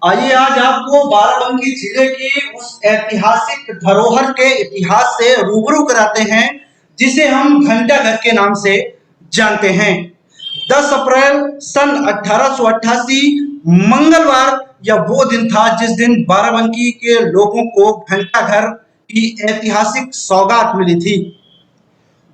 आइए आज आपको बाराबंकी जिले की उस ऐतिहासिक धरोहर के इतिहास से रूबरू कराते हैं जिसे हम घंटा घर के नाम से जानते हैं। 10 अप्रैल सन 1888 मंगलवार यह वो दिन था जिस दिन बाराबंकी के लोगों को घंटा घर की ऐतिहासिक सौगात मिली थी।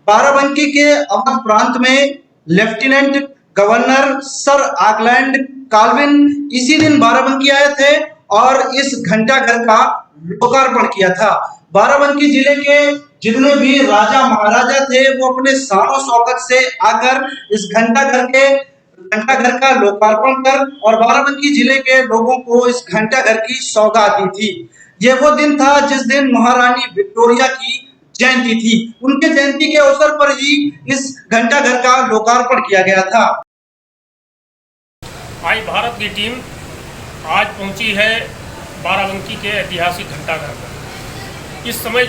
बाराबंकी के अवध प्रांत में lieutenant governor sir Auckland Colvin इसी दिन बाराबंकी आए थे और इस घंटाघर का लोकार्पण किया था। बाराबंकी जिले के जितने भी राजा महाराजा थे वो अपने शान शौकत से आकर इस घंटाघर का लोकार्पण कर और बाराबंकी जिले के लोगों को इस घंटाघर की सौगात दी थी। ये वो दिन था जिस दिन महारानी विक्टोरिया की जयंती थी। उनके जयंती के अवसर पर ही इस घंटाघर का लोकार्पण किया गया था। आज भारत की टीम आज पहुंची है बाराबंकी के ऐतिहासिक घंटाघर पर। इस समय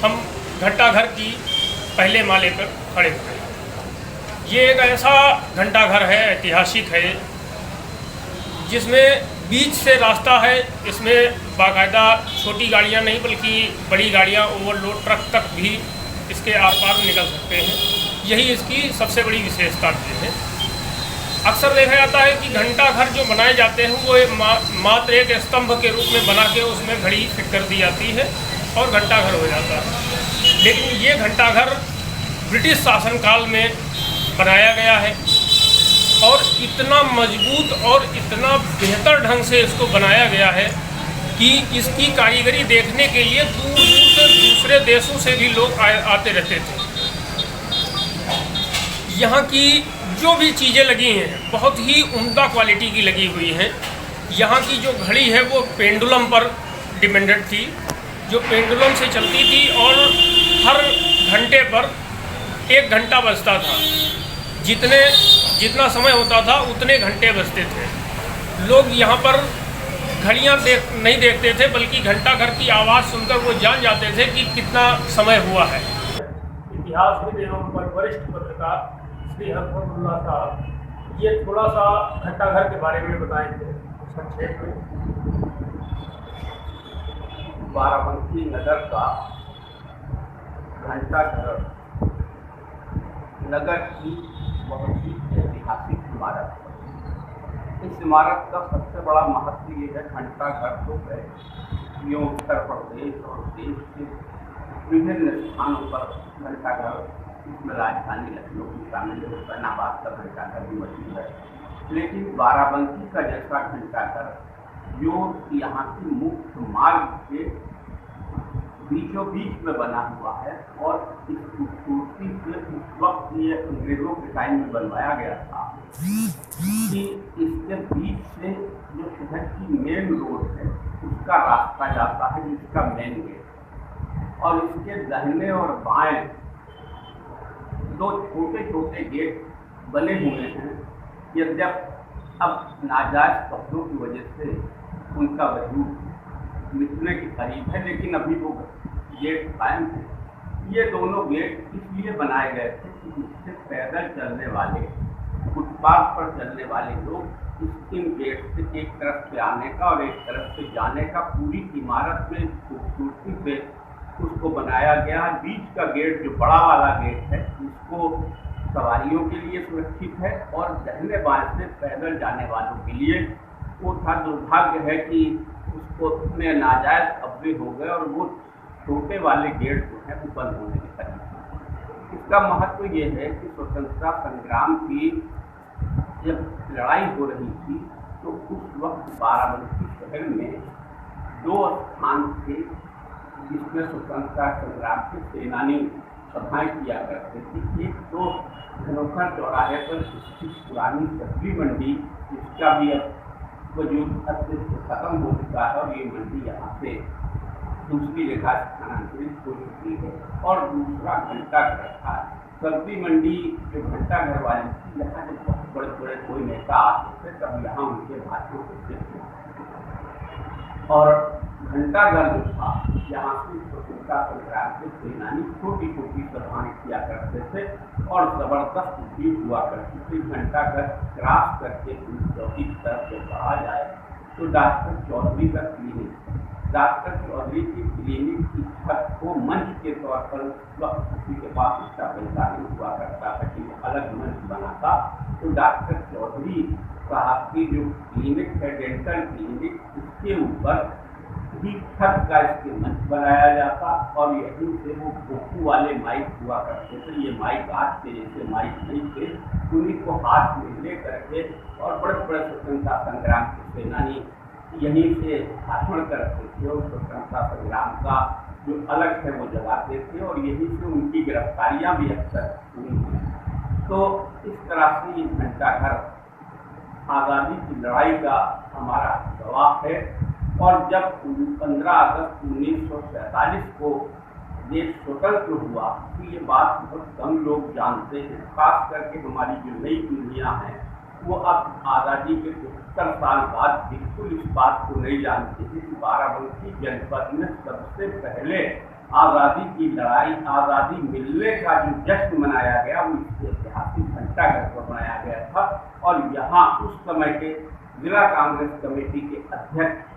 हम घंटाघर की पहले माले पर खड़े हुए हैं। ये एक ऐसा घंटाघर है, ऐतिहासिक है, जिसमें बीच से रास्ता है। इसमें बाकायदा छोटी गाड़ियां नहीं बल्कि बड़ी गाड़ियां ओवरलोड ट्रक तक भी इसके आर पार निकल सकते हैं। यही इसकी सबसे बड़ी विशेषता है। अक्सर देखा जाता है कि घंटाघर जो बनाए जाते हैं वो मात्र एक स्तंभ के रूप में बना के उसमें घड़ी फिट कर दी जाती है और घंटाघर हो जाता है। लेकिन ये घंटाघर ब्रिटिश शासनकाल में बनाया गया है और इतना मजबूत और इतना बेहतर ढंग से इसको बनाया गया है कि इसकी कारीगरी देखने के लिए दूर दूर से दूसरे देशों से भी लोग आते रहते थे। यहाँ की जो भी चीज़ें लगी हैं बहुत ही उम्दा क्वालिटी की लगी हुई हैं। यहाँ की जो घड़ी है वो पेंडुलम पर डिपेंडेंट थी, जो पेंडुलम से चलती थी और हर घंटे पर 1 घंटा बजता था। जितना समय होता था उतने घंटे बजते थे। लोग यहाँ पर घड़ियाँ नहीं देखते थे बल्कि घंटाघर की आवाज़ सुनकर वो जान जाते थे कि कितना समय हुआ है। इतिहासविद एवं वरिष्ठ पत्रकार श्री हरफतुल्लाह साहब ये थोड़ा सा घंटाघर के बारे में बताएंगे संक्षेप में। बाराबंकी नगर का घंटाघर नगर की बहुत ही ऐतिहासिक इमारत है। इस इमारत का सबसे बड़ा महत्व ये है, घंटाघर तो है यो उत्तर प्रदेश और देश के विभिन्न स्थानों पर घंटाघर, इसमें राजधानी लखनऊ की शामिल है, हुसैनाबाद का घंटाघर भी मौजूद है। लेकिन बाराबंकी का जैसा घंटाघर जो यहाँ की मुख्य मार्ग के बीचों बीच में बना हुआ है और इस खूबसूरती से उस वक्त ये अंग्रेजों के टाइम में बनवाया गया था कि इसके बीच से जो शहर की मेन रोड है उसका रास्ता जाता है, जिसका मेन गेट, और इसके दाहिने और बाएं 2 छोटे छोटे गेट बने हुए हैं। यद्यप अब नाजायज कब्जों की वजह से उनका वजूद मिटने के करीब है, लेकिन अभी वो गेट कायम है। ये दोनों गेट इसलिए बनाए गए थे कि इससे पैदल चलने वाले, फुटपाथ पर चलने वाले लोग इन गेट से एक तरफ से आने का और एक तरफ से जाने का पूरी इमारत में खूबसूरती से उसको बनाया गया। बीच का गेट जो बड़ा वाला गेट है इसको सवारियों के लिए सुरक्षित है और दाहिने बाएं से पैदल जाने वालों के लिए वो था। दुर्भाग्य है कि उसको में नाजायज कब्जे हो गए और वो छोटे वाले गेट जो है वो बंद होने के करीब। इसका महत्व ये है कि स्वतंत्रता संग्राम की जब लड़ाई हो रही थी तो उस वक्त बाराबंकी शहर में 2 स्थान थे जिसमें स्वतंत्रता संग्राम के सेनानी सभाएं किया करते थे। एक तो धनोखर चौराहे पर स्थित पुरानी सब्जी मंडी, जिसका भी अब वजूद अस्तित्व खत्म हो चुका है और ये मंडी यहाँ से दूसरी जगह स्थानांतरित हो चुकी है। और दूसरा घंटाघर था। सब्जी मंडी जो घंटाघर वाली थी, यहाँ जब बहुत बड़े बड़े कोई नेता आते थे तब यहाँ उनके भाषण होते थे। और घंटाघर जो था यहाँ से स्वतंत्रता संग्राम के सेनानी छोटी छोटी सभाएं किया करते थे और जबरदस्त भीड़ हुआ करती थी। घंटाघर क्रॉस करके 24 तरफ से बढ़ा जाए तो डॉक्टर चौधरी का क्लिनिक, डॉक्टर चौधरी की क्लिनिक की छत को मंच के तौर पर किसी के पास इसका पैसा नहीं हुआ करता था कि वो अलग मंच बनाता, तो डॉक्टर चौधरी साहब की जो क्लिनिक है डेंटल क्लिनिक, उसके ऊपर ही छत का इसके मंच बनाया जाता और यहीं से वो भोपू वाले माइक हुआ करते थे। ये माइक आज के जैसे माइक नहीं थे, उन्हीं को हाथ में ले करके और बड़े बड़े स्वतंत्रता संग्राम के सेनानी यहीं से भाषण करते थे और स्वतंत्रता संग्राम का जो अलग है वो जगाते थे और यहीं से उनकी गिरफ्तारियां भी अक्सर हुई हैं। तो इस तरह से ये घंटाघर आज़ादी की लड़ाई का हमारा गवाह है। और जब 15 अगस्त 1947 को देश स्वतंत्र हुआ तो ये बात बहुत कम लोग जानते हैं, खास करके हमारी जो नई पीढ़ियाँ हैं वो अब आज़ादी के 70 साल बाद बिल्कुल इस बात को नहीं जानते थे कि बाराबंकी जनपद में सबसे पहले आज़ादी की लड़ाई, आज़ादी मिलने का जो जश्न मनाया गया वो इस ऐतिहासिक घंटाघर पर मनाया गया था। और यहाँ उस समय के जिला कांग्रेस कमेटी के अध्यक्ष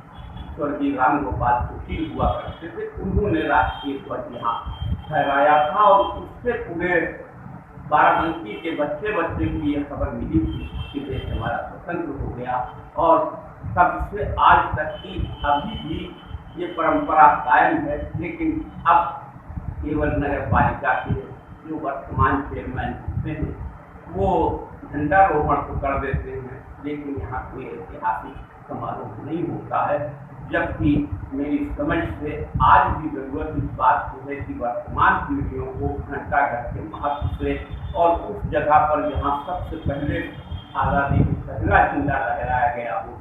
स्वर्गीय राम गोपाल सुशील हुआ करते थे, उन्होंने राष्ट्रीय ध्वज यहाँ फहराया था और उससे पूरे बाराबंकी के बच्चे को ये खबर मिली थी कि देश हमारा स्वतंत्र हो गया। और तब से आज तक की अभी भी ये परंपरा कायम है, लेकिन अब केवल नगर पालिका के जो वर्तमान चेयरमैन होते हैं वो झंडारोहण तो कर देते हैं, लेकिन यहाँ कोई ऐतिहासिक समारोह नहीं होता है। जबकि मेरी समझ से आज भी जरूरत इस बात की है कि वर्तमान पीढ़ियों को घंटाघर के महत्व से और उस जगह पर जहाँ सबसे पहले आज़ादी का पहला झंडा लहराया गया हो,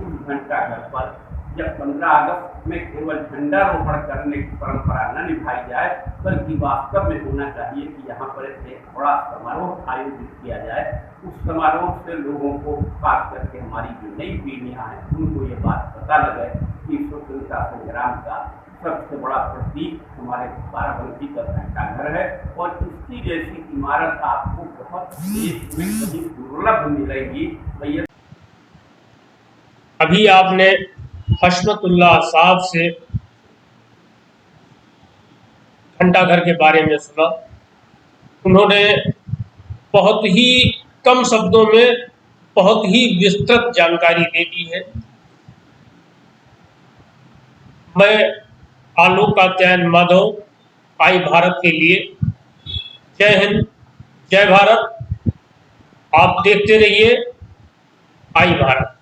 उस घंटाघर पर जब 15 अगस्त में केवल झंडारोहण करने की परंपरा न निभाई जाए, बल्कि वास्तव में होना चाहिए कि यहाँ पर एक बड़ा समारोह आयोजित किया जाए। उस समारोह से लोगों को, खास करके हमारी जो नई पीढ़ियाँ हैं, उनको ये बात पता लगे कि स्वतंत्रता संग्राम का सबसे बड़ा प्रतीक हमारे बाराबंकी का घंटाघर है और इसकी जैसी इमारत आपको बहुत देश में कहीं दुर्लभ मिलेगी। भैया अभी आपने हशमतुल्लाह साहब से घंटाघर के बारे में सुना। उन्होंने बहुत ही कम शब्दों में बहुत ही विस्तृत जानकारी दे दी है। मैं आलोक कात्यायन माधव, आई भारत के लिए। जय हिंद, जय भारत। आप देखते रहिए आई भारत।